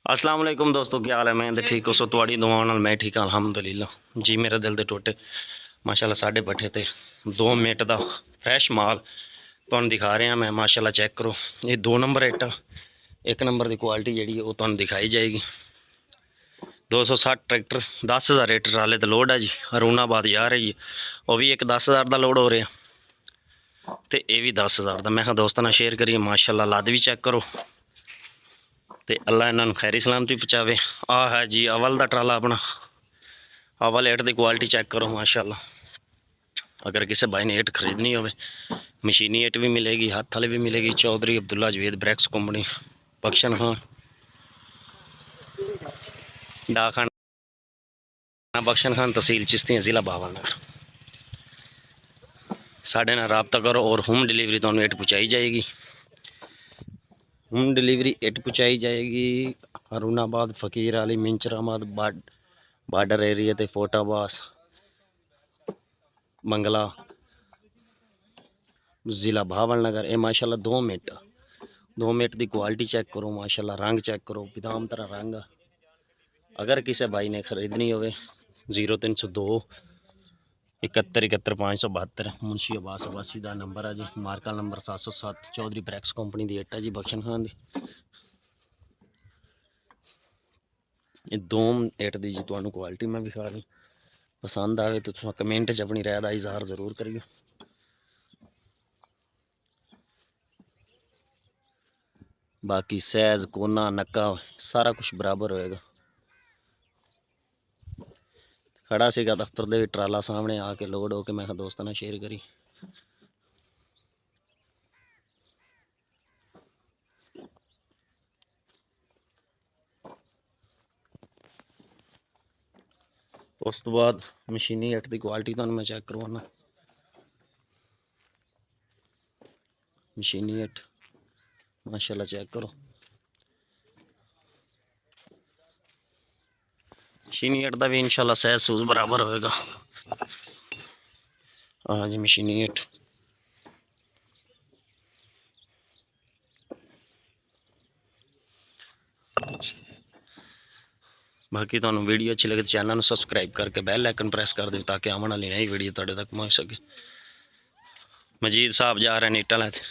अस्सलाम वालेकुम दोस्तों, क्या हाल है? मैं ठीक हो सो थोड़ी दुआओं नाल मैं ठीक हाँ अल्हम्दुलिल्लाह जी। मेरा दिल दे टोटे माशाल्लाह साढ़े पट्ठे ते 2 मिनट का फ्रैश माल तुहानूं दिखा रहा मैं। माशाल्लाह चेक करो, ये 2 नंबर इट, 1 नंबर की क्वालिटी जी वो तुहानूं दिखाई जाएगी। 260 ट्रैक्टर 10,000 रेट ट्राले तो लोड है जी। अरुणाबाद जा रही है, वह भी एक 10,000 का लोड हो रहा, तो यह भी 10,000 का। मैं कहा दोस्तों नाल शेयर करिए। माशाल्लाह लद भी चेक करो, तो अल्लाह इन्हों खैरी सलामती पहुँचावे। आ है जी अवल का ट्राला अपना, अवल ईट की क्वालिटी चेक करो माशाल्लाह। अगर किसी भाई ने ईट खरीदनी हो, मशीनी ईट भी मिलेगी, हाथ वाली भी मिलेगी। चौधरी अब्दुल्ला जवेद ब्रैक्स कंपनी, बख्शन खान डाखाना, बख्शन खान तहसील चिश्तियाँ, ज़िला बावलनगर। साढ़े नाल रबता करो और होम डिलीवरी तुहानूं ईट पहुँचाई जाएगी। होम डिलीवरी ईट पहुँचाई जाएगी अरुणाबाद, फकीर अली, मिंचराबाद बार्डर एरिया ते फोटाबास, मंगला, ज़िला भावलनगर। ये माशाल्लाह 2 मिनट की क्वालिटी चेक करो माशाल्लाह। रंग चेक करो, बिदाम तरह रंग। अगर किसी भाई ने खरीदनी हो 0302 71 71 572 मुंशी अब्बास अब्बासी का नंबर है जी। मार्का नंबर 707 चौधरी ब्रैक्स कंपनी की ईट है जी, बख्शन खान की। ये 2 ईट की जी तुहानूं क्वालिटी मैं विखा रही। पसंद आए तो तुम कमेंट च अपनी राय का इजहार जरूर करियो। बाकी सैज कोना नक्का सारा कुछ बराबर होएगा। खड़ा सीगा दफ्तर दे ट्राला सामने आके लोड होके मैं दोस्तों ने शेयर करी। उस तो बाद मशीनी ईट की क्वालिटी तुहानूं मैं चेक करवाना। मशीनी ईट माशाल्लाह चेक करो। मशीनी ईट का भी इंशाल्लाह सहज सूज बराबर होएगा। हाँ जी मशीनी ईट। बाकी तुहानूं वीडियो अच्छी लगे तो चैनल में सबसक्राइब करके बैल आइकन प्रेस कर दो ताकि आने वाली नई वीडियो तुहाडे तक पहुँच सके। मजीद साहब जा रहे हैं ईटा लैते।